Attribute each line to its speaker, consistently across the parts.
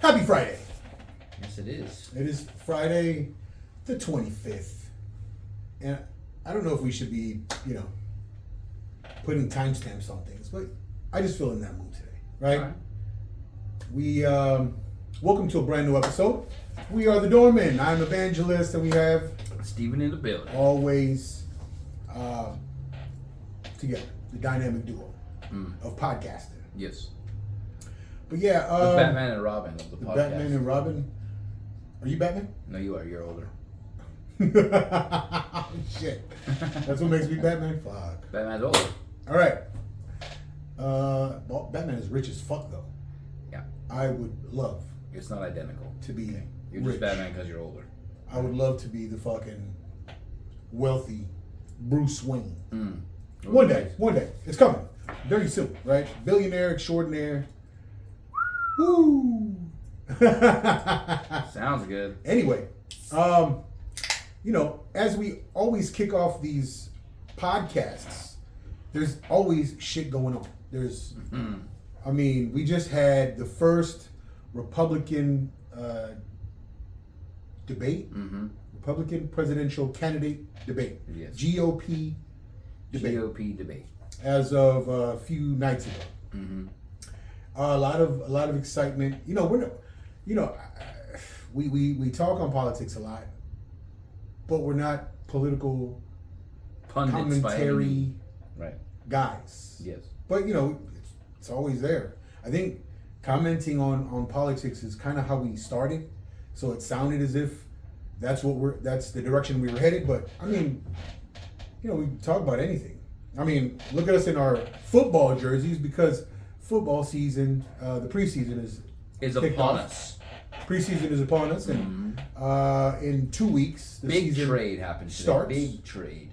Speaker 1: Happy Friday.
Speaker 2: Yes, it is.
Speaker 1: It is Friday the 25th. And I don't know if we should be, putting timestamps on things, but I just feel in that mood today, right?
Speaker 2: All right.
Speaker 1: We, welcome to a brand new episode. We are the Doormen. I'm Evangelist, and we have
Speaker 2: Steven in the building.
Speaker 1: always together, the dynamic duo of podcasting.
Speaker 2: Yes.
Speaker 1: But yeah,
Speaker 2: The Batman and Robin of the podcast.
Speaker 1: Batman and Robin. Are you Batman?
Speaker 2: No, you are. You're older.
Speaker 1: Shit. That's what makes me Batman? Fuck.
Speaker 2: Batman's older.
Speaker 1: All right. Well, Batman is rich as fuck, though.
Speaker 2: Yeah.
Speaker 1: I would love
Speaker 2: It's not identical.
Speaker 1: to be
Speaker 2: You're
Speaker 1: rich.
Speaker 2: just Batman because you're older.
Speaker 1: I would love to be the fucking wealthy Bruce Wayne. One day. It's coming. Very soon, right? Billionaire extraordinaire. Woo!
Speaker 2: Sounds good.
Speaker 1: Anyway, as we always kick off these podcasts, there's always shit going on. There's, we just had the first Republican debate, Republican presidential candidate debate,
Speaker 2: Yes.
Speaker 1: GOP debate,
Speaker 2: GOP debate.
Speaker 1: as of a few nights ago. A lot of excitement. We talk on politics a lot, but we're not political
Speaker 2: Pundits by any
Speaker 1: commentary
Speaker 2: means. Right.
Speaker 1: guys.
Speaker 2: Yes.
Speaker 1: But it's always there. I think commenting on politics is kind of how we started. So it sounded as if that's the direction we were headed. But we talk about anything. Look at us in our football jerseys because football season, the preseason is kicked
Speaker 2: upon
Speaker 1: off.
Speaker 2: us.
Speaker 1: Preseason is upon us, and in 2 weeks, the
Speaker 2: Big
Speaker 1: season
Speaker 2: trade happened today.
Speaker 1: starts.
Speaker 2: Big trade.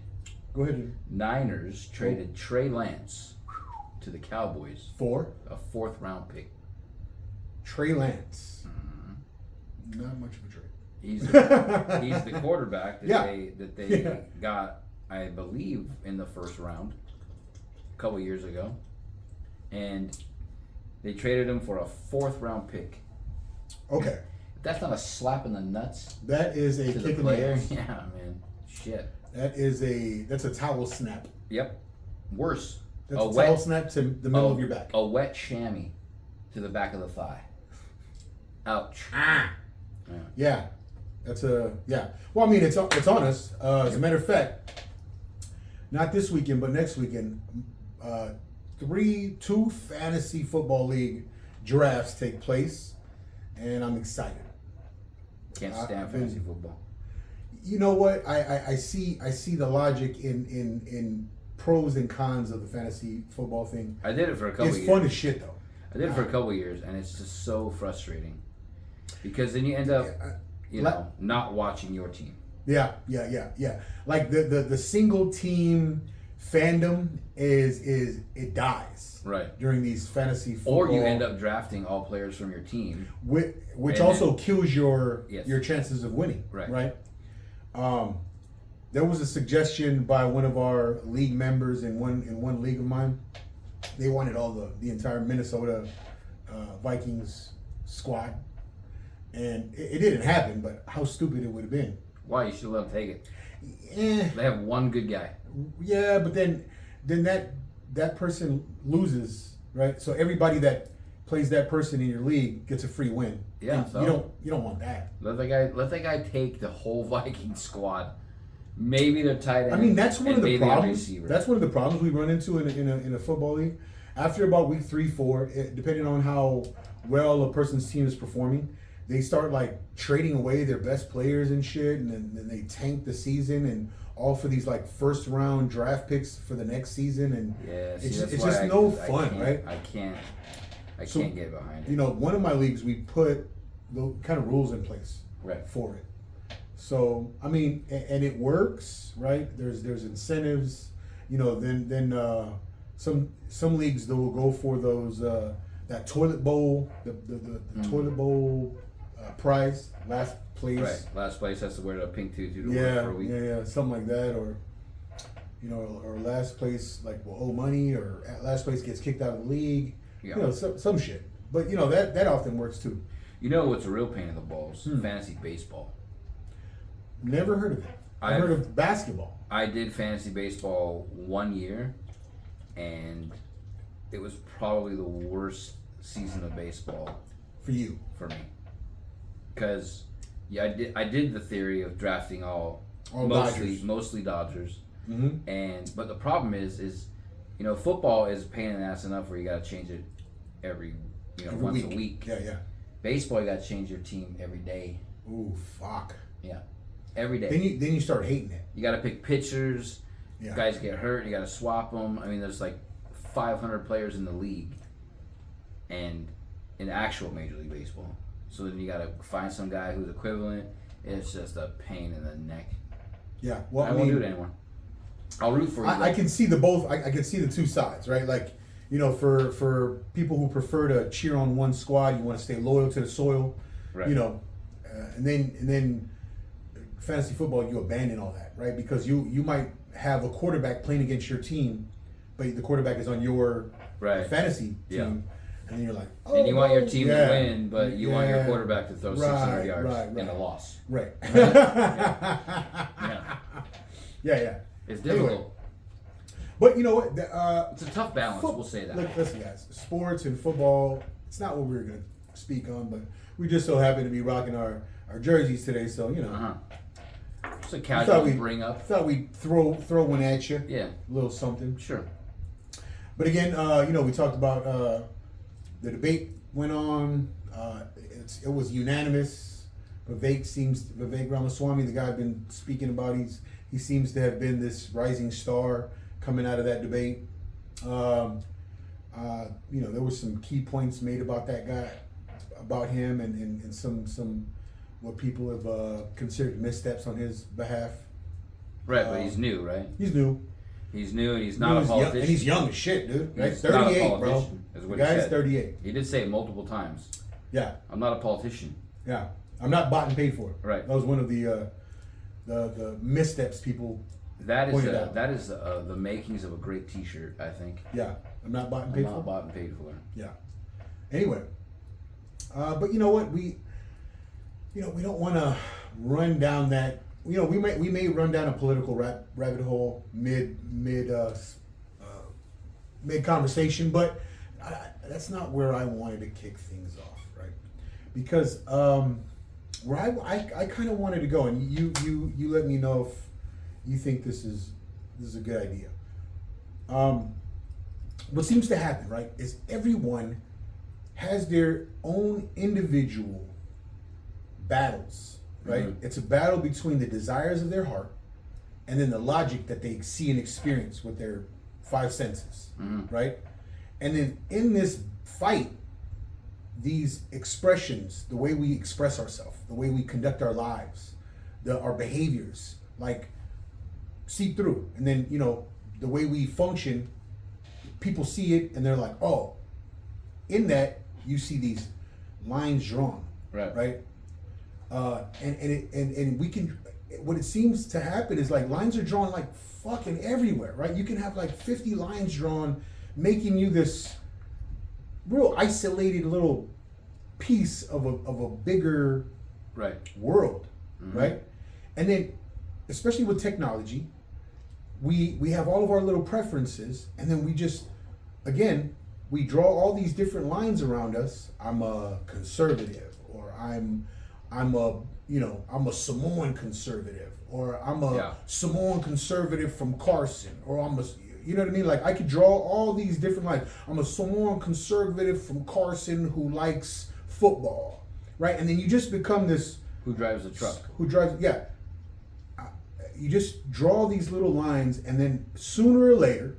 Speaker 1: Go ahead.
Speaker 2: Niners traded Trey Lance to the Cowboys
Speaker 1: For
Speaker 2: a 4th round pick.
Speaker 1: Trey Lance. Not much of a trade.
Speaker 2: He's the quarterback that they got, I believe, in the first round a couple years ago, and they traded him for a 4th round pick.
Speaker 1: Okay.
Speaker 2: If that's not a slap in the nuts
Speaker 1: That is a
Speaker 2: to the
Speaker 1: kick in the
Speaker 2: player.
Speaker 1: ass.
Speaker 2: Yeah, man, shit.
Speaker 1: That's a towel snap.
Speaker 2: Yep. Worse.
Speaker 1: That's a towel snap to the middle of your back.
Speaker 2: A wet chamois to the back of the thigh. Ouch.
Speaker 1: Yeah. That's Well, it's on us. As a matter of fact, not this weekend, but next weekend, 2 fantasy football league drafts take place, and I'm excited.
Speaker 2: Can't stand fantasy football.
Speaker 1: You know what? I see the logic in pros and cons of the fantasy football thing.
Speaker 2: I did it for a couple
Speaker 1: It's
Speaker 2: years.
Speaker 1: fun as shit, though.
Speaker 2: I did it for a couple of years, and it's just so frustrating because then you end up, not watching your team.
Speaker 1: Yeah. Like the single team fandom is it dies
Speaker 2: Right.
Speaker 1: during these fantasy football.
Speaker 2: Or you end up drafting all players from your team.
Speaker 1: which
Speaker 2: and
Speaker 1: also
Speaker 2: then-
Speaker 1: kills your
Speaker 2: Yes.
Speaker 1: your chances of winning.
Speaker 2: Right.
Speaker 1: There was a suggestion by one of our league members in one league of mine. They wanted all the entire Minnesota Vikings squad, and it didn't happen. But how stupid it would have been.
Speaker 2: Why? You should let them take it.
Speaker 1: Eh,
Speaker 2: They have one good guy.
Speaker 1: yeah, but then that person loses, right? So everybody that plays that person in your league gets a free win.
Speaker 2: Yeah,
Speaker 1: And
Speaker 2: so-
Speaker 1: you don't want that.
Speaker 2: Let that guy take the whole Viking squad. Maybe they're tight end.
Speaker 1: That's one
Speaker 2: and
Speaker 1: of the
Speaker 2: maybe a
Speaker 1: problems.
Speaker 2: receiver.
Speaker 1: That's one of the problems we run into in a football league. After about week 3, 4, depending on how well a person's team is performing, they start like trading away their best players and shit, and then they tank the season and all for these like first round draft picks for the next season, and
Speaker 2: Yeah, see,
Speaker 1: it's
Speaker 2: that's
Speaker 1: it's
Speaker 2: why
Speaker 1: just
Speaker 2: I
Speaker 1: no
Speaker 2: can't-
Speaker 1: fun, right?
Speaker 2: I can't
Speaker 1: So,
Speaker 2: get behind it.
Speaker 1: One of my leagues we put the kind of rules in place
Speaker 2: Right.
Speaker 1: for it. So and it works, right? There's incentives, Then some leagues they will go for those that toilet bowl, the toilet bowl prize, last place.
Speaker 2: Right. Last place has to wear a pink tutu to work
Speaker 1: Yeah,
Speaker 2: for a week.
Speaker 1: yeah, something like that, or or last place like will owe money, or last place gets kicked out of the league.
Speaker 2: Yeah.
Speaker 1: Some shit. But that often works too.
Speaker 2: You know what's a real pain in the balls? Fantasy baseball.
Speaker 1: Never heard of it. I've heard of basketball.
Speaker 2: I did fantasy baseball 1 year, and it was probably the worst season of baseball
Speaker 1: for you.
Speaker 2: For me, because I did the theory of drafting mostly Dodgers, but the problem is football is a pain in the ass enough where you got to change it every once a week.
Speaker 1: Yeah.
Speaker 2: Baseball, you got to change your team every day.
Speaker 1: Ooh, fuck.
Speaker 2: Yeah, every day.
Speaker 1: Then you start hating it.
Speaker 2: You got to pick pitchers.
Speaker 1: Yeah.
Speaker 2: Guys get hurt. You got to swap them. I mean, there's like 500 players in the league, and in actual Major League Baseball. So then you got to find some guy who's equivalent. It's just a pain in the neck.
Speaker 1: Yeah. Well,
Speaker 2: I won't do it anymore. I'll root for you.
Speaker 1: I can see the both. I can see the two sides, right? Like, for people who prefer to cheer on one squad, you want to stay loyal to the soil,
Speaker 2: right.
Speaker 1: And then fantasy football, you abandon all that, right? Because you might have a quarterback playing against your team, but the quarterback is on your fantasy team. And then you're like,
Speaker 2: and you want your team to win, but you want your quarterback to throw 600 yards in a loss.
Speaker 1: Right.
Speaker 2: Yeah. It's difficult.
Speaker 1: Anyway, but you know what?
Speaker 2: It's a tough balance, we'll say that.
Speaker 1: Look, listen, guys. Sports and football, it's not what we were going to speak on, but we just so happen to be rocking our jerseys today, so,
Speaker 2: Just a casual bring up.
Speaker 1: Thought we'd throw one at you.
Speaker 2: Yeah.
Speaker 1: A little something.
Speaker 2: Sure.
Speaker 1: But again, we talked about the debate went on. It was unanimous. Vivek Ramaswamy, the guy I've been speaking about, he seems to have been this rising star coming out of that debate. There were some key points made about that guy, about him, and some what people have considered missteps on his behalf.
Speaker 2: Right, but he's new, right?
Speaker 1: He's new.
Speaker 2: He's new, and he's not a politician.
Speaker 1: And he's young as shit, dude. Right?
Speaker 2: He's
Speaker 1: 38, bro.
Speaker 2: The
Speaker 1: guy's 38.
Speaker 2: He did say it multiple times.
Speaker 1: Yeah.
Speaker 2: I'm not a politician.
Speaker 1: Yeah. I'm not bought and paid for it.
Speaker 2: Right.
Speaker 1: That was one of the missteps people pointed out.
Speaker 2: That is the makings of a great T-shirt, I think.
Speaker 1: Yeah. I'm not bought and paid for.
Speaker 2: I'm not bought and paid for.
Speaker 1: Yeah. Anyway, but you know what? We don't want to run down that. We may run down a political rabbit hole mid conversation, but that's not where I wanted to kick things off, right? Because where I kind of wanted to go, and you let me know if you think this is a good idea. What seems to happen, right, is everyone has their own individual battles, right? Mm-hmm. It's a battle between the desires of their heart and then the logic that they see and experience with their five senses, right? And then in this fight, these expressions, the way we express ourselves, the way we conduct our lives, our behaviors, like seep through. And then, the way we function, people see it and they're like, oh, in that you see these lines drawn, right? And we can, what it seems to happen is like lines are drawn like fucking everywhere, right? You can have like 50 lines drawn, making you this real isolated little piece of a bigger world, right? And then, especially with technology, we have all of our little preferences, and then we just, again, we draw all these different lines around us. I'm a conservative, or I'm a Samoan conservative, or I'm a Samoan conservative from Carson, or I'm a, you know what I mean? Like I could draw all these different lines. I'm a Samoan conservative from Carson who likes football, right? And then you just become this.
Speaker 2: Who drives a truck?
Speaker 1: You just draw these little lines, and then sooner or later,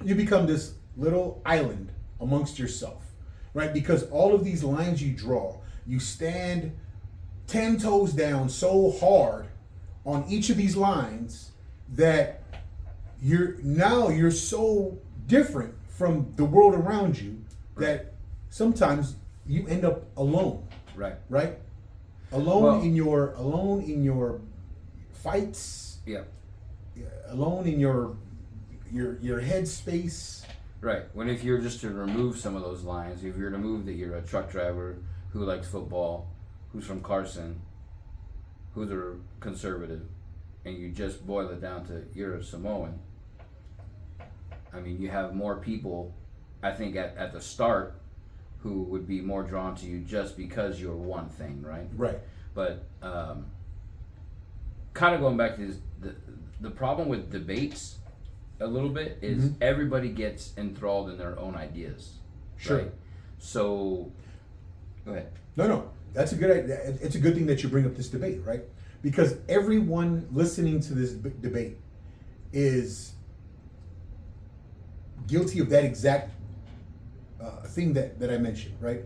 Speaker 1: you become this little island amongst yourself, right? Because all of these lines you draw, you stand 10 toes down so hard on each of these lines that you're so different from the world around you that sometimes you end up alone. Right? Alone in your fights.
Speaker 2: Yeah.
Speaker 1: Alone in your headspace.
Speaker 2: Right. When if you're just to remove some of those lines, if you're to move that you're a truck driver who likes football, who's from Carson, who's a conservative, and you just boil it down to you're a Samoan, I mean, you have more people, I think, at the start who would be more drawn to you just because you're one thing, right?
Speaker 1: Right.
Speaker 2: But kind of going back to this, the problem with debates a little bit is everybody gets enthralled in their own ideas.
Speaker 1: Sure.
Speaker 2: Right? So, go ahead.
Speaker 1: No, that's a good idea. It's a good thing that you bring up this debate, right? Because everyone listening to this debate is guilty of that exact thing that I mentioned, right?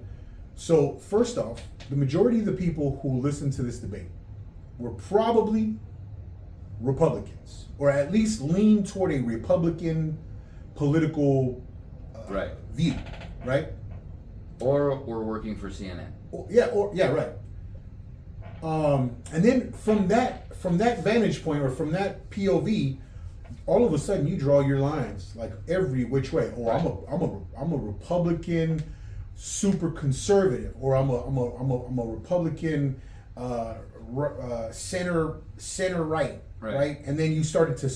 Speaker 1: So first off, the majority of the people who listen to this debate were probably Republicans, or at least lean toward a Republican political view, right?
Speaker 2: Or we're working for CNN.
Speaker 1: Right. And then from that vantage point, or from that POV, all of a sudden you draw your lines like every which way. Oh, right. I'm a Republican, super conservative, or I'm a Republican, center right, right? And then you start to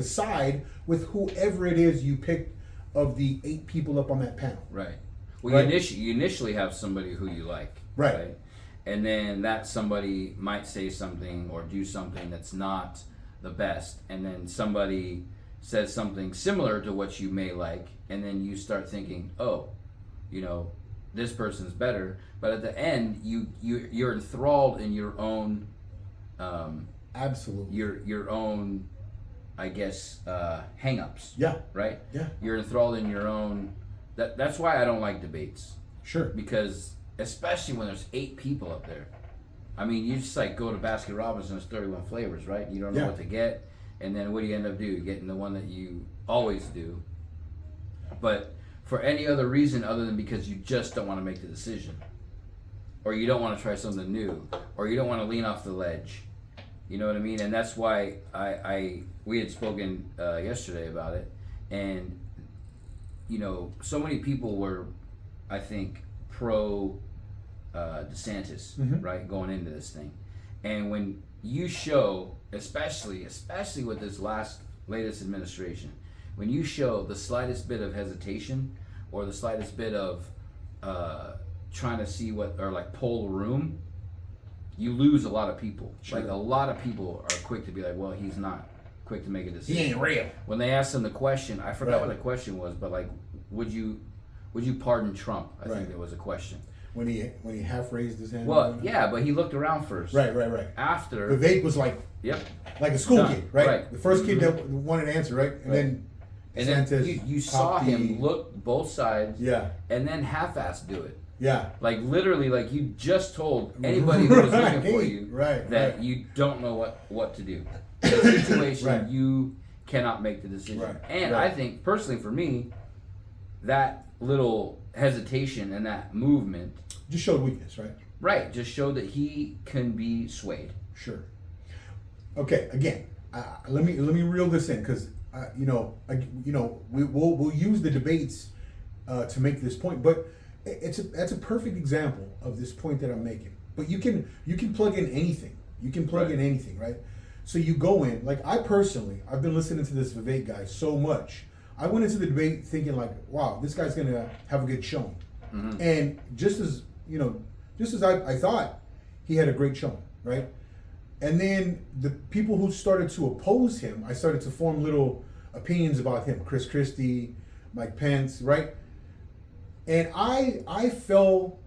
Speaker 1: side with whoever it is you picked of the 8 people up on that panel.
Speaker 2: Right. Well,
Speaker 1: right?
Speaker 2: you initially have somebody who you like,
Speaker 1: right?
Speaker 2: And then that somebody might say something or do something that's not the best, and then somebody says something similar to what you may like, and then you start thinking, oh, this person's better. But at the end, you're enthralled in your own,
Speaker 1: absolutely,
Speaker 2: your own, I guess, hang-ups.
Speaker 1: Yeah.
Speaker 2: Right.
Speaker 1: Yeah.
Speaker 2: You're enthralled in your own. That's why I don't like debates.
Speaker 1: Sure.
Speaker 2: Because especially when there's 8 people up there. I mean, you just like go to Baskin Robbins and there's 31 flavors, right? You don't know what to get, and then what do you end up doing? Getting the one that you always do. But for any other reason other than because you just don't want to make the decision, or you don't want to try something new, or you don't want to lean off the ledge. You know what I mean? And that's why we had spoken yesterday about it, and so many people were, I think, pro DeSantis, right, going into this thing. And when you show, especially with this latest administration, when you show the slightest bit of hesitation or the slightest bit of trying to see like poll the room, you lose a lot of people. Sure. Like a lot of people are quick to be like, well, he's not quick to make a decision.
Speaker 1: He ain't real.
Speaker 2: When they asked him the question, I forgot what the question was, but like, would you pardon Trump? I think there was a question.
Speaker 1: When he half raised his hand.
Speaker 2: Well, yeah, but he looked around first.
Speaker 1: Right.
Speaker 2: After
Speaker 1: Vivek was like, like a school kid, right? The first kid that wanted to answer, right? And
Speaker 2: then you saw him look both sides.
Speaker 1: Yeah.
Speaker 2: And then half-assed do it.
Speaker 1: Yeah.
Speaker 2: Like literally, like you just told anybody who was looking for you that you don't know what to do. In a situation, you cannot make the decision.
Speaker 1: Right.
Speaker 2: And I think personally, for me, that little hesitation and that movement
Speaker 1: just showed weakness, right?
Speaker 2: Right, just showed that he can be swayed.
Speaker 1: Sure. Okay, again, let me reel this in, because we'll use the debates to make this point, but that's a perfect example of this point that I'm making. But you can plug in anything. You can plug in anything, right? So you go in, like I've been listening to this Vivek guy so much. I went into the debate thinking like, wow, this guy's gonna have a good showing. Mm-hmm. And just as I thought, he had a great showing, right? And then the people who started to oppose him, I started to form little opinions about him. Chris Christie, Mike Pence, right? And I fell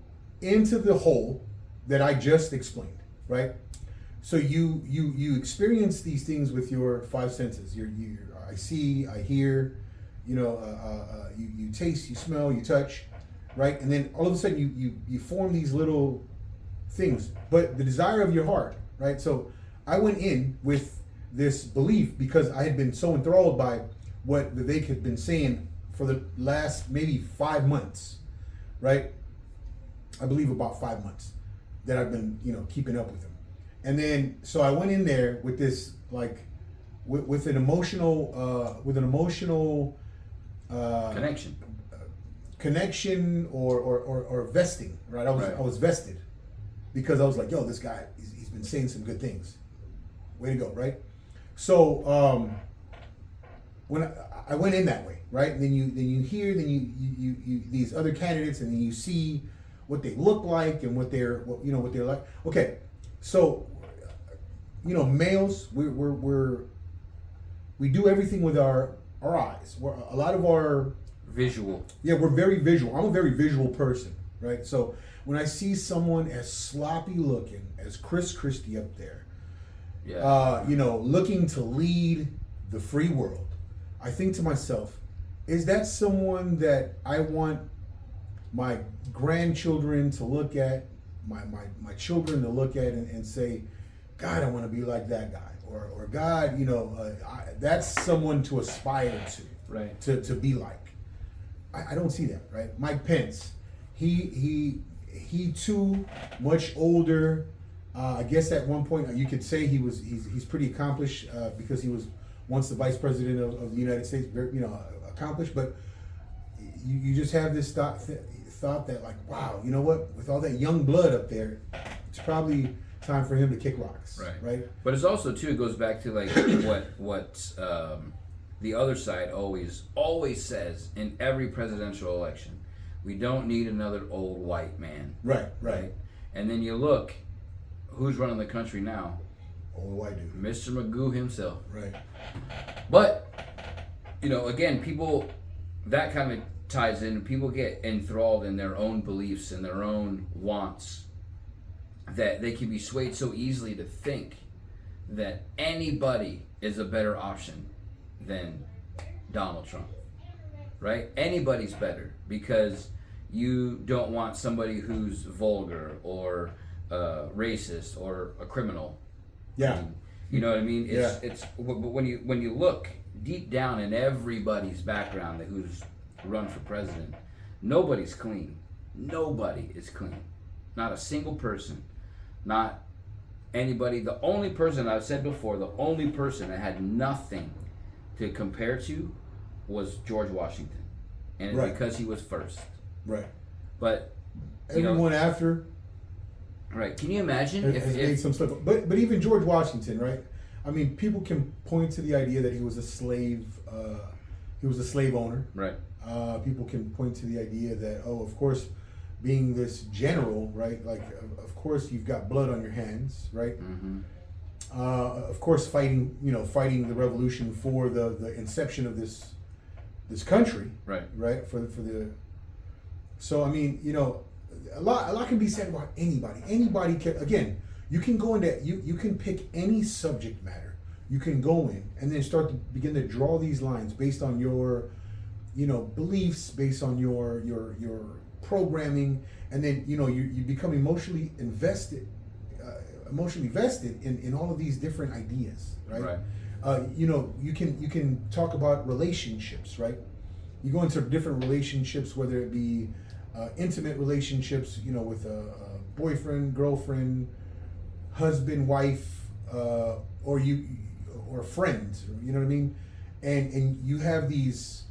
Speaker 1: into the hole that I just explained, right? So you experience these things with your 5 senses. I see, I hear, you taste, you smell, you touch, right? And then all of a sudden you form these little things. But the desire of your heart, right? So I went in with this belief because I had been so enthralled by what Vivek had been saying for the last maybe 5 months, right? I believe about 5 months that I've been, keeping up with him. And then, so I went in there with this, like, with an emotional connection or vesting, right? I was vested because I was like, yo, this guy, he's been saying some good things. Way to go, right? So when I went in that way, right? And then you hear these other candidates, and then you see what they look like and what they're like. Okay, so males, we do everything with our eyes. A lot of our
Speaker 2: visual.
Speaker 1: Yeah, we're very visual. I'm a very visual person, right? So when I see someone as sloppy looking as Chris Christie up there, looking to lead the free world, I think to myself, is that someone that I want my grandchildren to look at, my children to look at and say, God, I want to be like that guy, or God, that's someone to aspire to,
Speaker 2: right?
Speaker 1: To be like. I don't see that, right? Mike Pence, he too much older. I guess at one point you could say he's pretty accomplished because he was once the vice president of the United States, accomplished. But you just have this thought that, like, wow, you know what? With all that young blood up there, it's probably time for him to kick rocks, right?
Speaker 2: But it's also too, it goes back to like what the other side always Says in every presidential election: we don't need another old white man.
Speaker 1: Right.
Speaker 2: And then you look, who's running the country now?
Speaker 1: Old white dude.
Speaker 2: Mr. Magoo himself.
Speaker 1: Right.
Speaker 2: But, again, people, that kind of ties in. People get enthralled in their own beliefs and their own wants, that they can be swayed so easily to think that anybody is a better option than Donald Trump, right? Anybody's better because you don't want somebody who's vulgar or racist or a criminal.
Speaker 1: Yeah.
Speaker 2: You know what I mean? It's but when you look deep down in everybody's background who's run for president, nobody's clean. Nobody is clean. Not a single person. Not anybody. The only person, I've said before, the only person that had nothing to compare to was George Washington, and it's because he was first.
Speaker 1: Right.
Speaker 2: But
Speaker 1: everyone after.
Speaker 2: Right. Can you imagine
Speaker 1: if made some stuff? But even George Washington, right? I mean, people can point to the idea that he was a slave. He was a slave owner. Right. People can point to the idea that, of course, being this general, right? Like, of course, you've got blood on your hands, right? Mm-hmm. Of course, fighting the revolution for the inception of this country, right? Right. For the. So I mean, a lot can be said about anybody. Anybody can. Again, you can go into you can pick any subject matter. You can go in and then start to begin to draw these lines based on your, beliefs, based on your programming, and then you become emotionally vested in all of these different ideas, right? You can talk about relationships, right? You go into different relationships, whether it be intimate relationships, with a boyfriend, girlfriend, husband, wife, or friends, you know what I mean? And you have these,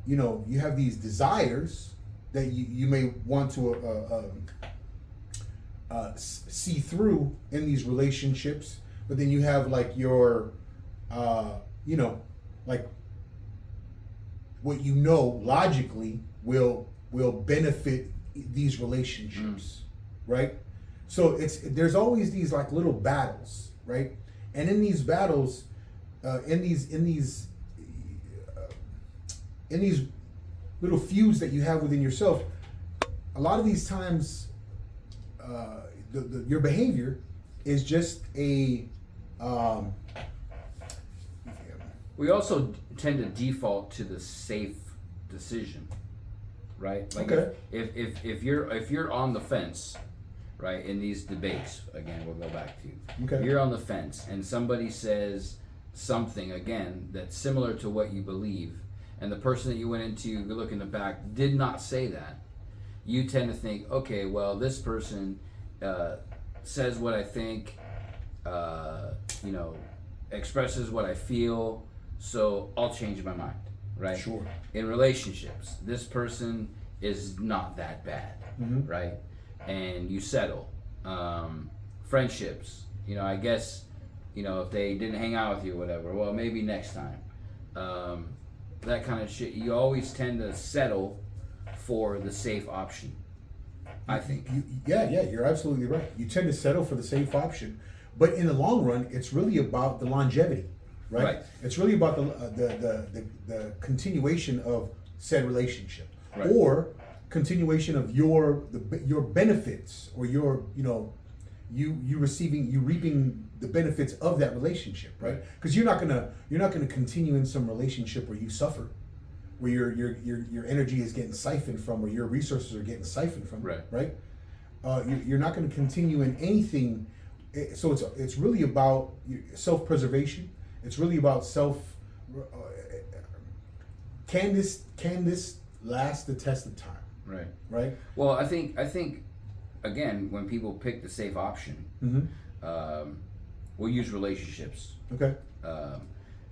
Speaker 1: desires that you may want to see through in these relationships, but then you have like your, like what logically will benefit these relationships, right? So there's always these like little battles, right? And in these battles, in these little feuds that you have within yourself, a lot of these times, your behavior is just a.
Speaker 2: We also tend to default to the safe decision, right? Like if you're on the fence, right, in these debates, again, we'll go back to you're on the fence and somebody says something again that's similar to what you believe, and the person that you went into, you look in the back, did not say that, you tend to think, okay, well, this person says what I think, expresses what I feel, so I'll change my mind, right?
Speaker 1: Sure.
Speaker 2: In relationships, this person is not that bad,
Speaker 1: Mm-hmm.
Speaker 2: right? And you settle. Friendships, I guess, if they didn't hang out with you or whatever, well, maybe next time. That kind of shit. You always tend to settle for the safe option, I think.
Speaker 1: Yeah, you're absolutely right. You tend to settle for the safe option, but in the long run, it's really about the longevity, right?
Speaker 2: Right.
Speaker 1: It's really about the continuation of said relationship,
Speaker 2: Right.
Speaker 1: or continuation of your benefits, or you reaping the benefits of that relationship, right?
Speaker 2: Right.
Speaker 1: Because you're not gonna continue in some relationship where you suffer, where your energy is getting siphoned from, or your resources are getting siphoned from,
Speaker 2: Right.
Speaker 1: right? You're not going to continue in anything. So it's really about self-preservation. It's really about can this last the test of time?
Speaker 2: Right.
Speaker 1: Right.
Speaker 2: Well, I think again, when people pick the safe option,
Speaker 1: Mm-hmm.
Speaker 2: we'll use relationships.
Speaker 1: Okay.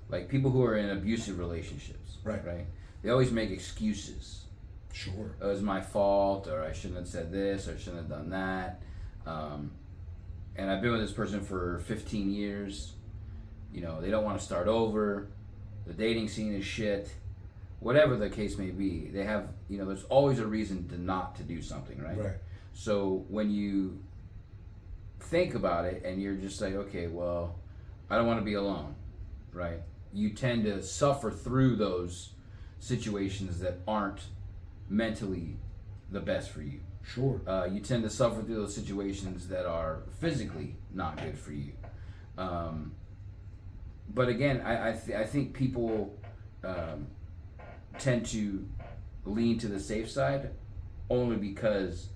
Speaker 2: Like people who are in abusive relationships.
Speaker 1: Right.
Speaker 2: Right. They always make excuses.
Speaker 1: Sure.
Speaker 2: It was my fault, or I shouldn't have said this, or I shouldn't have done that. And I've been with this person for 15 years. They don't want to start over. The dating scene is shit. Whatever the case may be, they have, there's always a reason to do something, right?
Speaker 1: Right.
Speaker 2: So when you think about it and you're just like, okay, well, I don't want to be alone, right? You tend to suffer through those situations that aren't mentally the best for you.
Speaker 1: Sure.
Speaker 2: You tend to suffer through those situations that are physically not good for you. But again, I think people tend to lean to the safe side only because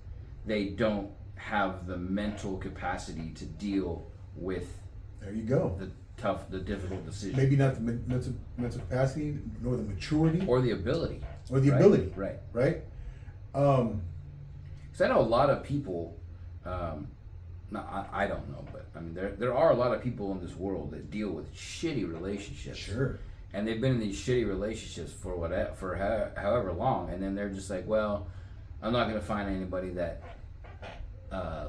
Speaker 2: they don't have the mental capacity to deal with
Speaker 1: There you go.
Speaker 2: the difficult decision.
Speaker 1: Maybe not the mental capacity, nor the maturity,
Speaker 2: Or the ability.
Speaker 1: or the
Speaker 2: right?
Speaker 1: ability.
Speaker 2: Right.
Speaker 1: Right.
Speaker 2: Because I know a lot of people, I don't know, but I mean, there are a lot of people in this world that deal with shitty relationships.
Speaker 1: Sure.
Speaker 2: And they've been in these shitty relationships for however long, and then they're just like, well, I'm not going to find anybody that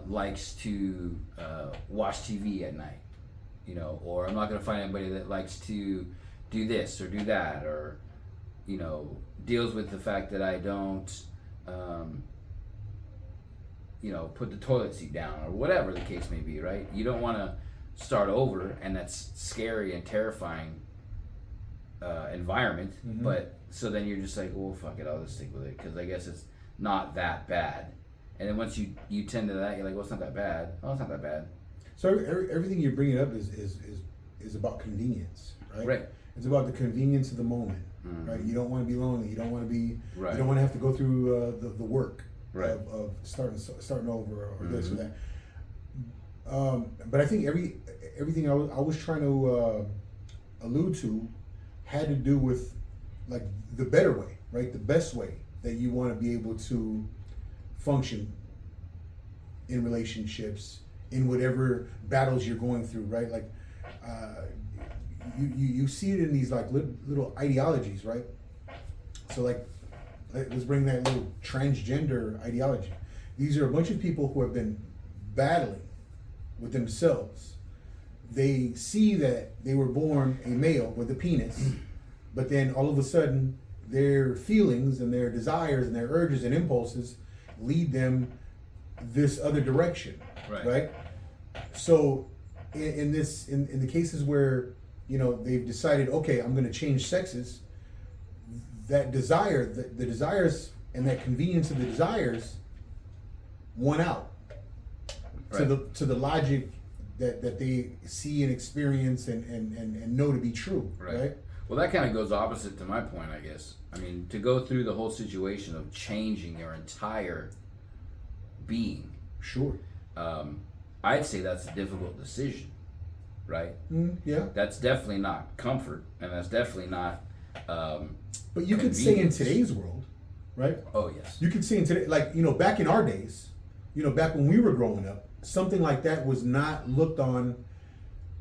Speaker 2: likes to watch TV at night, or I'm not going to find anybody that likes to do this or do that, or deals with the fact that I don't put the toilet seat down, or whatever the case may be, right? You don't want to start over, and that's scary and terrifying environment.
Speaker 1: Mm-hmm.
Speaker 2: But so then you're just like, well, fuck it, I'll just stick with it because I guess it's not that bad. And then once you tend to that, you're like, well, it's not that bad. Oh, it's not that bad.
Speaker 1: So everything you're bringing up is about convenience, right?
Speaker 2: Right.
Speaker 1: It's about the convenience of the moment,
Speaker 2: Mm-hmm.
Speaker 1: right? You don't want to be lonely. You don't want to be.
Speaker 2: Right.
Speaker 1: You don't want to have to go through the work
Speaker 2: Right.
Speaker 1: of starting over, or this or
Speaker 2: Mm-hmm.
Speaker 1: that. But I think everything I was trying to allude to had to do with like the better way, right? The best way that you want to be able to function in relationships, in whatever battles you're going through, right? Like you see it in these like little ideologies, right? So like let's bring that little transgender ideology. These are a bunch of people who have been battling with themselves. They see that they were born a male with a penis, but then all of a sudden their feelings and their desires and their urges and impulses lead them this other direction, right? So in the cases where they've decided, okay, I'm going to change sexes, that desire, the desires and that convenience of the desires won out to the logic that they see and experience and know to be true, right?
Speaker 2: Well, that kind of goes opposite to my point, I guess. I mean, to go through the whole situation of changing your entire being.
Speaker 1: Sure.
Speaker 2: I'd say that's a difficult decision, right?
Speaker 1: Yeah.
Speaker 2: That's definitely not comfort, and that's definitely not.
Speaker 1: But you could say in today's world, right?
Speaker 2: Oh yes.
Speaker 1: You could say in today, like back in our days, back when we were growing up, something like that was not looked on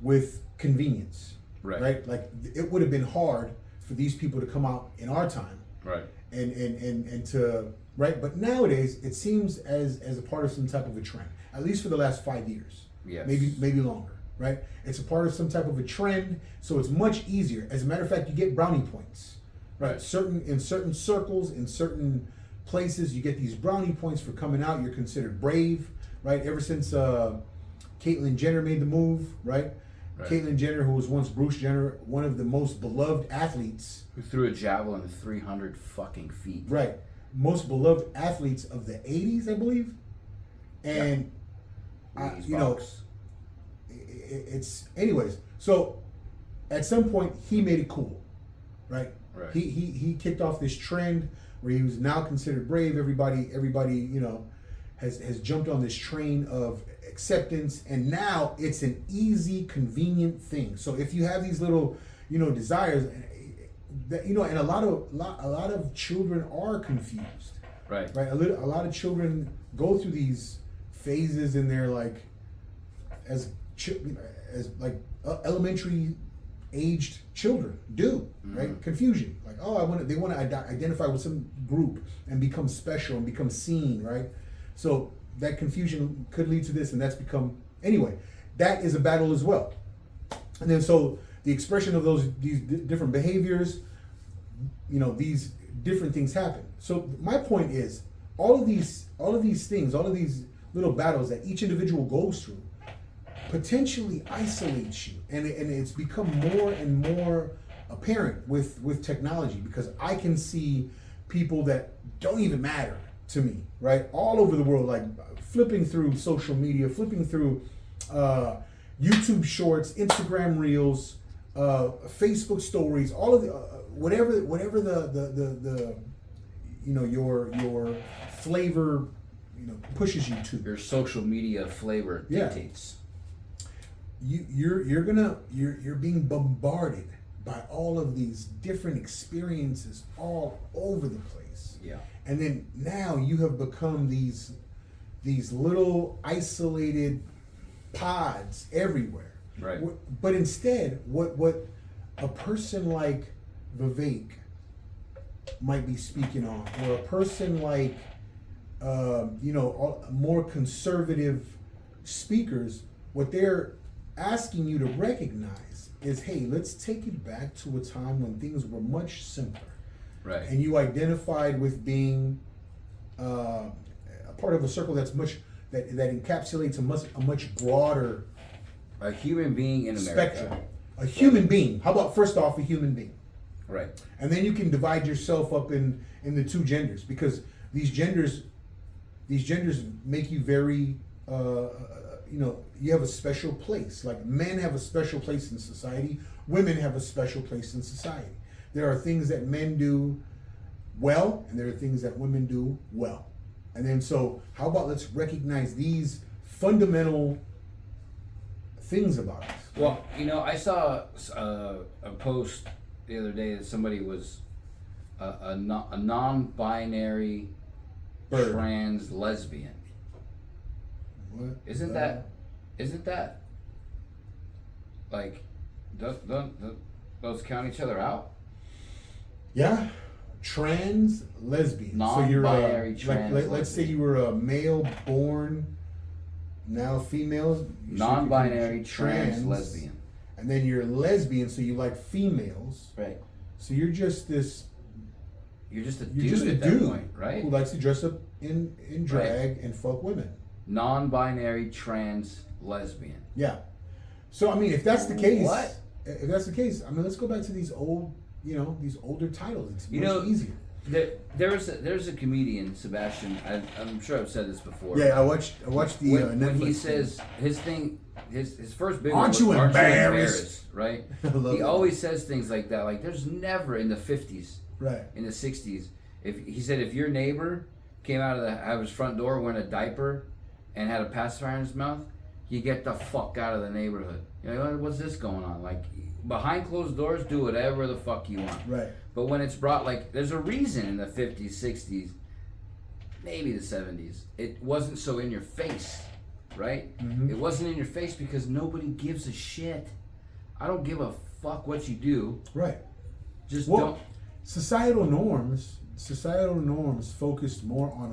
Speaker 1: with convenience, right? Like it would have been hard for these people to come out in our time,
Speaker 2: right?
Speaker 1: And to right? But nowadays, it seems as a part of some type of a trend, at least for the last 5 years.
Speaker 2: Yes.
Speaker 1: Maybe longer, right? It's a part of some type of a trend, so it's much easier. As a matter of fact, you get brownie points, right? In certain circles, in certain places, you get these brownie points for coming out. You're considered brave, right? Ever since Caitlyn Jenner made the move, right? Caitlyn Jenner, who was once Bruce Jenner, one of the most beloved athletes,
Speaker 2: who threw a javelin 300 fucking feet,
Speaker 1: right? Most beloved athletes of the '80s, I believe, and. You know, it's anyways. So, at some point, he made it cool, right? He kicked off this trend where he was now considered brave. Everybody, you know, has jumped on this train of acceptance, and now it's an easy, convenient thing. So if you have these little, you know, desires, that you know, and a lot of children are confused, right? A lot of children go through these phases in their like as like elementary aged children do, right? Confusion, like they want to identify with some group and become special and become seen, right? So that confusion could lead to this, and that's become anyway. That is a battle as well, and then so the expression of these different behaviors, you know, these different things happen. So my point is, all of these things, all of these little battles that each individual goes through potentially isolates you, and it's become more and more apparent with technology, because I can see people that don't even matter to me, right, all over the world, like flipping through social media, flipping through YouTube Shorts, Instagram Reels, Facebook Stories, all of the whatever the you know your flavor, you know, pushes you to.
Speaker 2: Your social media flavor dictates.
Speaker 1: You're being bombarded by all of these different experiences all over the place.
Speaker 2: Yeah.
Speaker 1: And then now you have become these little isolated pods everywhere.
Speaker 2: Right.
Speaker 1: But instead, what a person like Vivek might be speaking on, or a person like you know, more conservative speakers, what they're asking you to recognize is, hey, let's take it back to a time when things were much simpler.
Speaker 2: Right.
Speaker 1: And you identified with being a part of a circle that's that encapsulates a much broader
Speaker 2: human being in America.
Speaker 1: Spectrum. A human being. How about first off a human being?
Speaker 2: Right.
Speaker 1: And then you can divide yourself up in the two genders, because these genders make you very you know, you have a special place. Like men have a special place in society, women have a special place in society. There are things that men do well, and there are things that women do well. And then so how about let's recognize these fundamental things about us.
Speaker 2: Well, you know, I saw a post the other day that somebody was a non-binary trans lesbian.
Speaker 1: What?
Speaker 2: Isn't that like don't those count each other out?
Speaker 1: Yeah, trans lesbian.
Speaker 2: Non-binary
Speaker 1: so you're
Speaker 2: trans.
Speaker 1: let's say you were a male born, now female.
Speaker 2: Non-binary trans lesbian.
Speaker 1: And then you're lesbian, so you like females.
Speaker 2: Right.
Speaker 1: So you're just this.
Speaker 2: You're just a dude at that point, right?
Speaker 1: Who likes to dress up in drag and fuck women.
Speaker 2: Non-binary trans lesbian.
Speaker 1: Yeah. So I mean, if that's the case,
Speaker 2: what?
Speaker 1: If that's the case, I mean, let's go back to these old, you know, these older titles. It's much easier.
Speaker 2: There's a comedian, Sebastian. I'm sure I've said this before.
Speaker 1: Yeah, I watched the
Speaker 2: when
Speaker 1: Netflix.
Speaker 2: He says his thing, his first big
Speaker 1: Aren't
Speaker 2: one was,
Speaker 1: you embarrassed?
Speaker 2: Right?
Speaker 1: He
Speaker 2: always says things like that. Like there's never in the 50s,
Speaker 1: right,
Speaker 2: in the 60s, if your neighbor came out of his front door wearing a diaper and had a pacifier in his mouth, you get the fuck out of the neighborhood. You're like, what's this going on? Like behind closed doors, do whatever the fuck you want.
Speaker 1: right.
Speaker 2: But when it's brought, like, there's a reason in the 50s, 60s, maybe the 70s, it wasn't so in your face, right?
Speaker 1: Mm-hmm.
Speaker 2: It wasn't in your face because nobody gives a shit. I don't give a fuck what you do.
Speaker 1: Right.
Speaker 2: Just
Speaker 1: well,
Speaker 2: don't.
Speaker 1: Societal norms societal norms focused more on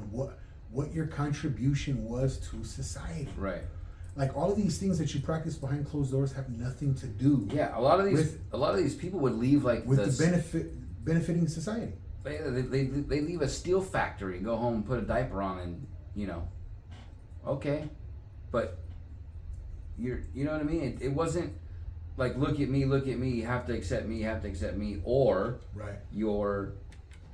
Speaker 1: what your contribution was to society.
Speaker 2: Right.
Speaker 1: Like all of these things that you practice behind closed doors have nothing to do.
Speaker 2: Yeah, a lot of these people would leave like
Speaker 1: with the benefiting society.
Speaker 2: They leave a steel factory, go home, put a diaper on, and okay, but you know what I mean. It wasn't like look at me, you have to accept me, or
Speaker 1: right.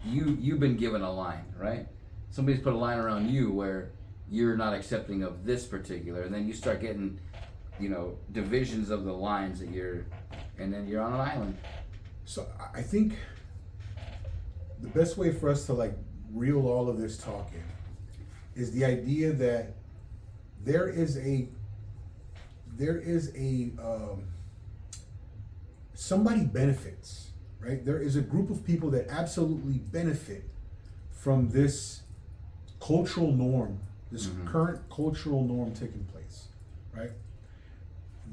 Speaker 2: You've been given a line, right? Somebody's put a line around you where you're not accepting of this particular, and then you start getting, divisions of the lines and then you're on an island.
Speaker 1: So I think the best way for us to like reel all of this talk in is the idea that there is a somebody benefits, right? There is a group of people that absolutely benefit from this cultural norm, this current cultural norm taking place, right?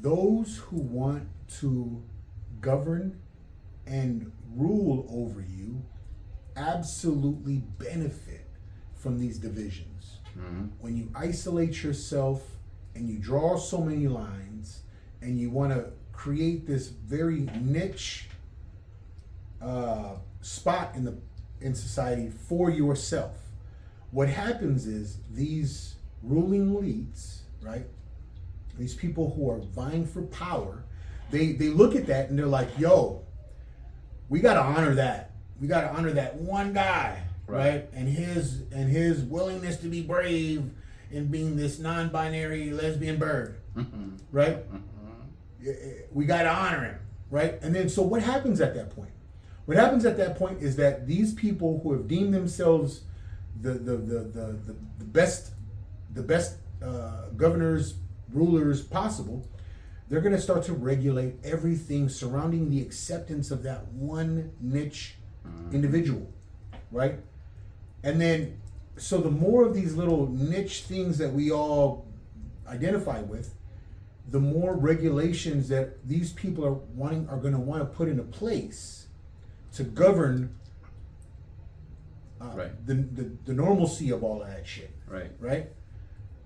Speaker 1: Those who want to govern and rule over you absolutely benefit from these divisions. When you isolate yourself and you draw so many lines and you want to create this very niche spot in society for yourself, what happens is these ruling elites, right? These people who are vying for power, they look at that and they're like, yo, we got to honor that. We got to honor that one guy, right? And his willingness to be brave and being this non-binary lesbian bird, right? We got to honor him, right? And then so what happens at that point? What happens at that point is that these people who have deemed themselves the best governors, rulers possible, they're going to start to regulate everything surrounding the acceptance of that one niche individual, right? And then, so the more of these little niche things that we all identify with, the more regulations that these people are going to want to put into place to govern the normalcy of all of that shit. Right.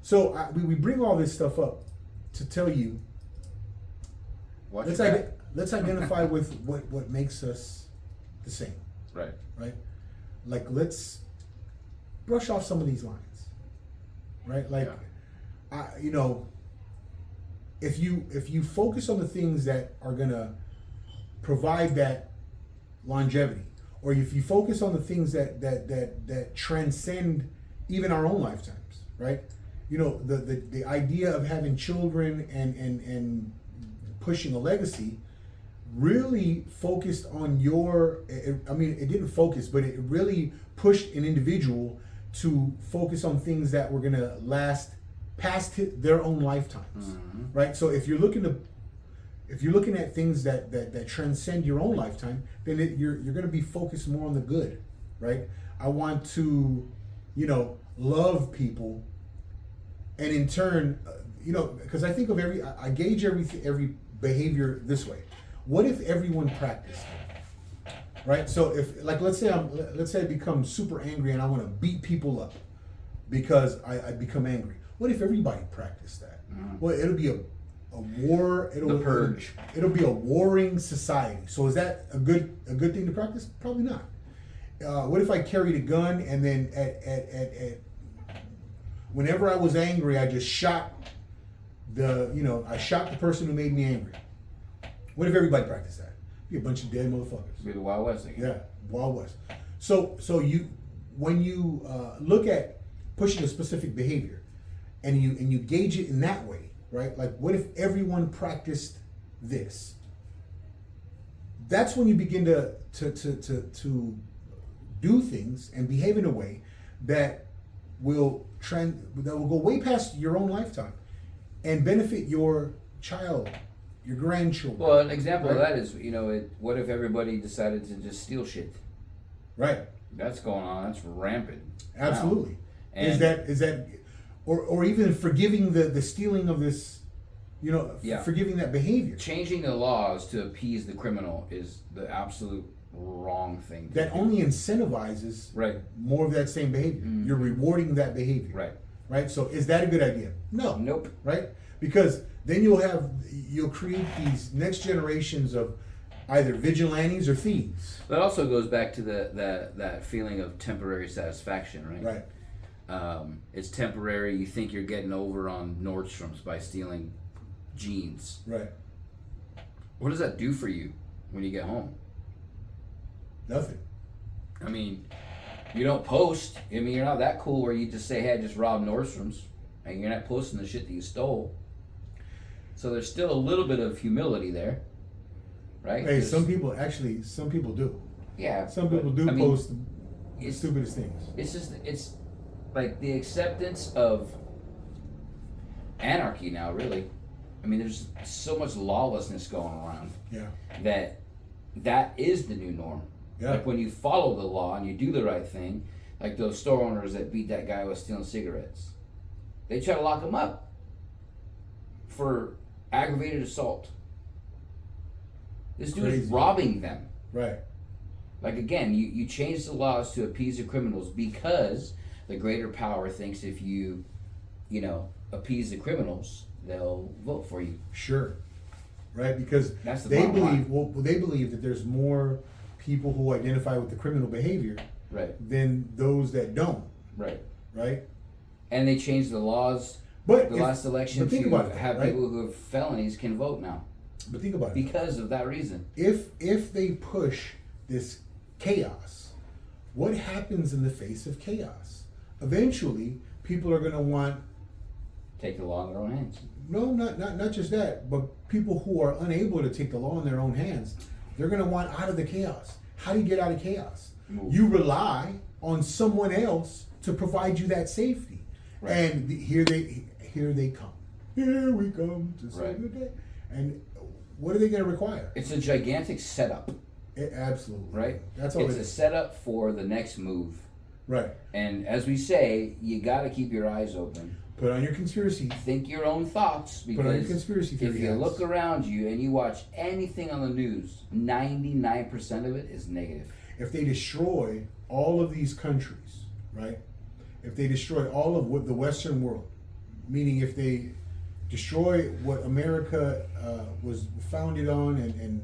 Speaker 1: So we bring all this stuff up to tell you. Let's identify with what makes us the same. Right. Like let's brush off some of these lines. Right. Like, if you focus on the things that are gonna provide that longevity, or if you focus on the things that transcend even our own lifetimes, right? The idea of having children and pushing a legacy really focused on it didn't focus, but it really pushed an individual to focus on things that were gonna last past their own lifetimes, right? So if you're looking at things that transcend your own lifetime, then you're going to be focused more on the good, right? I want to, love people, and in turn, because I think of I gauge every behavior this way. What if everyone practiced it, right? So if, like, let's say I become super angry and I want to beat people up because I become angry. What if everybody practiced that? Well, it'll be a war. The purge. It'll be a warring society. So is that a good thing to practice? Probably not. What if I carried a gun and then at whenever I was angry, I just shot the person who made me angry? What if everybody practiced that? Be a bunch of dead motherfuckers.
Speaker 2: Be the Wild West again.
Speaker 1: Yeah, Wild West. So when you look at pushing a specific behavior, and you gauge it in that way, right? Like, what if everyone practiced this? That's when you begin to do things and behave in a way that will go way past your own lifetime and benefit your child, your grandchildren.
Speaker 2: Well, an example of that is, what if everybody decided to just steal shit?
Speaker 1: Right.
Speaker 2: That's going on. That's rampant.
Speaker 1: Absolutely. Is that or even forgiving the stealing of this, forgiving that behavior.
Speaker 2: Changing the laws to appease the criminal is the absolute wrong thing.
Speaker 1: That only incentivizes more of that same behavior. Mm-hmm. You're rewarding that behavior. Right? So is that a good idea? No.
Speaker 2: Nope.
Speaker 1: Right? Because then you'll create these next generations of either vigilantes or thieves.
Speaker 2: That also goes back to that feeling of temporary satisfaction, right?
Speaker 1: Right.
Speaker 2: It's temporary. You think you're getting over on Nordstrom's by stealing jeans.
Speaker 1: Right.
Speaker 2: What does that do for you when you get home?
Speaker 1: Nothing.
Speaker 2: I mean, you don't post. I mean, you're not that cool where you just say, hey, I just robbed Nordstrom's. And you're not posting the shit that you stole. So there's still a little bit of humility there. Right?
Speaker 1: Hey, some people do.
Speaker 2: Yeah.
Speaker 1: Some people do post the stupidest things.
Speaker 2: It's like the acceptance of anarchy now, really. I mean, there's so much lawlessness going around.
Speaker 1: Yeah.
Speaker 2: That is the new norm.
Speaker 1: Yeah.
Speaker 2: Like when you follow the law and you do the right thing, like those store owners that beat that guy who was stealing cigarettes. They try to lock him up for aggravated assault. This dude is robbing them.
Speaker 1: Right.
Speaker 2: Like again, you change the laws to appease the criminals because the greater power thinks if you appease the criminals, they'll vote for you.
Speaker 1: Sure. Right? Because
Speaker 2: they
Speaker 1: believe that there's more people who identify with the criminal behavior than those that don't.
Speaker 2: Right.
Speaker 1: Right?
Speaker 2: And they changed the laws last election to have people who have felonies can vote now.
Speaker 1: But think about it.
Speaker 2: Because of that reason.
Speaker 1: If they push this chaos, what happens in the face of chaos? Eventually, people are going to want...
Speaker 2: Take the law in their own hands.
Speaker 1: No, not just that, but people who are unable to take the law in their own hands, they're going to want out of the chaos. How do you get out of chaos?
Speaker 2: Move.
Speaker 1: You rely on someone else to provide you that safety. Right. And here they come. Here we come to save the day. And what are they going to require?
Speaker 2: It's a gigantic setup.
Speaker 1: Absolutely.
Speaker 2: Right?
Speaker 1: That's all
Speaker 2: it's a setup for the next move.
Speaker 1: Right.
Speaker 2: And as we say, you got to keep your eyes open.
Speaker 1: Put on your conspiracy.
Speaker 2: Think your own thoughts. Because
Speaker 1: put on your conspiracy theory.
Speaker 2: If you look around you and you watch anything on the news, 99% of it is negative.
Speaker 1: If they destroy all of these countries, right? If they destroy all of what the Western world, meaning if they destroy what America was founded on and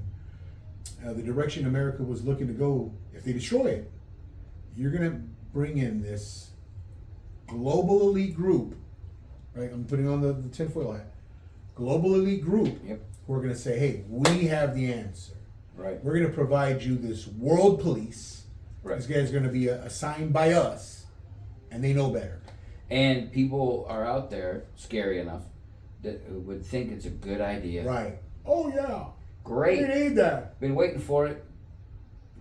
Speaker 1: the direction America was looking to go, if they destroy it, you're going to bring in this global elite group, right? I'm putting on the tinfoil hat. Global elite group who are going to say, hey, we have the answer.
Speaker 2: Right.
Speaker 1: We're going to provide you this world police.
Speaker 2: Right.
Speaker 1: This guy's going to be assigned by us, and they know better.
Speaker 2: And people are out there, scary enough, that would think it's a good idea.
Speaker 1: Right. Oh, yeah.
Speaker 2: Great.
Speaker 1: We need that.
Speaker 2: Been waiting for it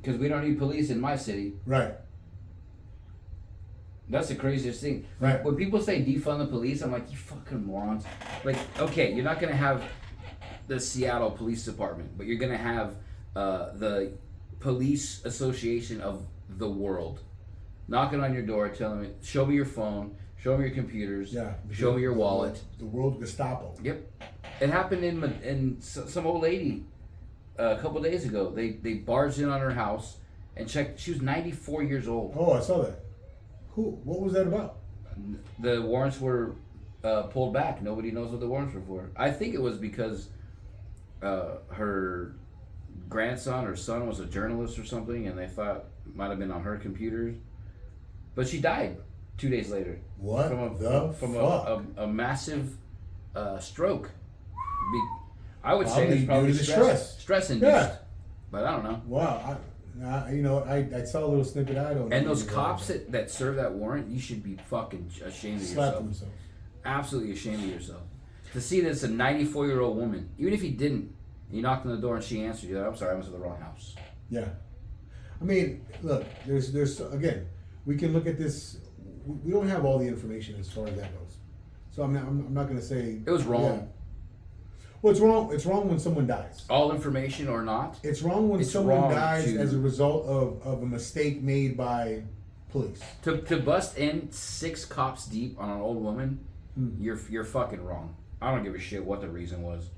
Speaker 2: because we don't need police in my city.
Speaker 1: Right.
Speaker 2: That's the craziest thing.
Speaker 1: Right.
Speaker 2: When people say defund the police, I'm like, you fucking morons. Like, okay, you're not going to have the Seattle Police Department, but you're going to have the Police Association of the world knocking on your door, telling me, show me your phone, show me your computers, show me your wallet.
Speaker 1: The World Gestapo.
Speaker 2: Yep. It happened in some old lady a couple days ago. They barged in on her house and checked. She was 94 years old.
Speaker 1: Oh, I saw that. Who? What was that about?
Speaker 2: The warrants were pulled back. Nobody knows what the warrants were for. I think it was because her grandson or son was a journalist or something, and they thought it might have been on her computers. But she died 2 days later.
Speaker 1: What?
Speaker 2: From a massive stroke. I would say it's
Speaker 1: probably
Speaker 2: probably stress induced.
Speaker 1: Yeah.
Speaker 2: But I don't know.
Speaker 1: Wow. I saw a little snippet. I don't know.
Speaker 2: And those cops that serve that warrant, you should be fucking ashamed of yourself.
Speaker 1: Slap themselves.
Speaker 2: Absolutely ashamed of yourself. To see that it's a 94-year-old woman, even if you didn't, you knocked on the door and she answered you, I'm sorry, I went to the wrong house.
Speaker 1: Yeah. I mean, look, there's again, we can look at this. We don't have all the information as far as that goes. So I'm not going to say
Speaker 2: it was wrong.
Speaker 1: Yeah. Well, it's wrong. It's wrong when someone dies.
Speaker 2: All information or not.
Speaker 1: It's wrong when someone dies as a result of a mistake made by police.
Speaker 2: To bust in 6 cops deep on an old woman, you're fucking wrong. I don't give a shit what the reason was.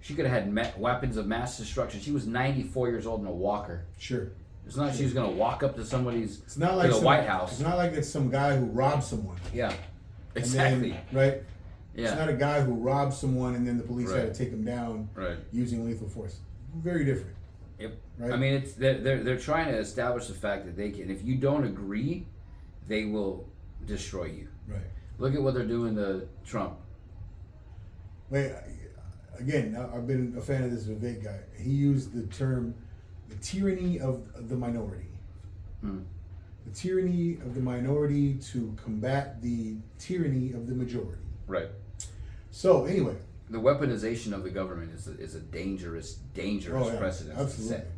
Speaker 2: She could have had weapons of mass destruction. She was 94 years old in a walker.
Speaker 1: Sure.
Speaker 2: It's not like she was going to walk up to somebody's,
Speaker 1: It's not like
Speaker 2: to the White House.
Speaker 1: It's not like it's some guy who robbed someone.
Speaker 2: Yeah, exactly.
Speaker 1: Then, right?
Speaker 2: Yeah.
Speaker 1: It's not a guy who robbed someone and then the police
Speaker 2: Right.
Speaker 1: had to take him down
Speaker 2: Right.
Speaker 1: using lethal force. Very different.
Speaker 2: Yep.
Speaker 1: Right?
Speaker 2: I mean, it's they're trying to establish the fact that they can. If you don't agree, they will destroy you.
Speaker 1: Right.
Speaker 2: Look at what they're doing to Trump.
Speaker 1: Wait, again, I've been a fan of this Vivek guy. He used the term the tyranny of the minority.
Speaker 2: Hmm.
Speaker 1: The tyranny of the minority to combat the tyranny of the majority.
Speaker 2: Right.
Speaker 1: So, anyway.
Speaker 2: The weaponization of the government is a dangerous precedent.
Speaker 1: Absolutely.
Speaker 2: Set.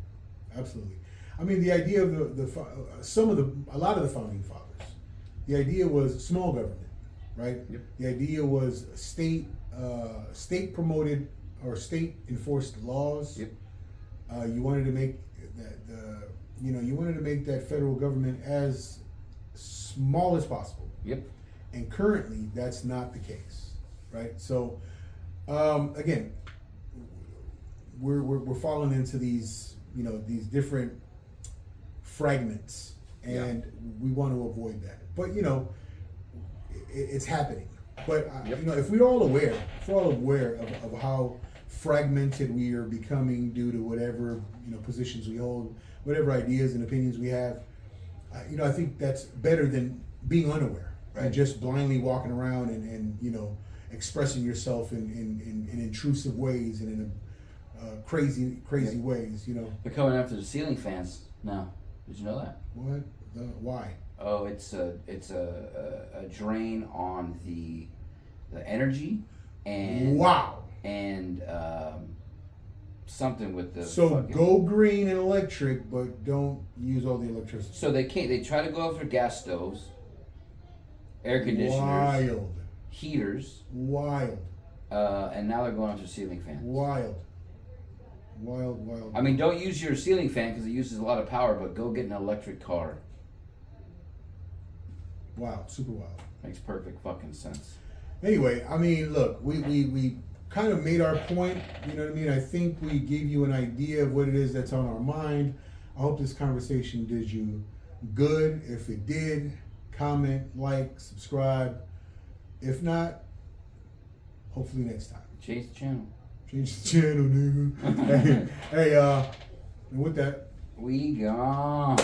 Speaker 1: Absolutely. I mean, the idea of a lot of the founding fathers, the idea was small government, right?
Speaker 2: Yep.
Speaker 1: The idea was state promoted or state enforced laws.
Speaker 2: Yep.
Speaker 1: You wanted to make you wanted to make that federal government as small as possible.
Speaker 2: Yep.
Speaker 1: And currently, that's not the case, right? So, again, we're falling into these different fragments, and we want to avoid that. But it's happening. But if we're all aware of how fragmented we are becoming due to whatever positions we hold, whatever ideas and opinions we have, I think that's better than being unaware and just blindly walking around and expressing yourself in intrusive ways and in crazy ways.
Speaker 2: They're coming after the ceiling fans now. Did you know that?
Speaker 1: What? Why?
Speaker 2: Oh, it's a drain on the energy and
Speaker 1: wow.
Speaker 2: And something with the
Speaker 1: go green and electric, but don't use all the electricity.
Speaker 2: So they try to go after gas stoves, air conditioners, heaters, and now they're going after ceiling fans. Wild. I mean, don't use your ceiling fan because it uses a lot of power, but go get an electric car.
Speaker 1: Wow, super wild.
Speaker 2: Makes perfect fucking sense.
Speaker 1: Anyway, I mean, look, we kind of made our point, you know what I mean? I think we gave you an idea of what it is that's on our mind. I hope this conversation did you good. If it did, comment, like, subscribe. If not, hopefully next time.
Speaker 2: Change the channel.
Speaker 1: Change the channel, nigga. Hey, and with that,
Speaker 2: we gone.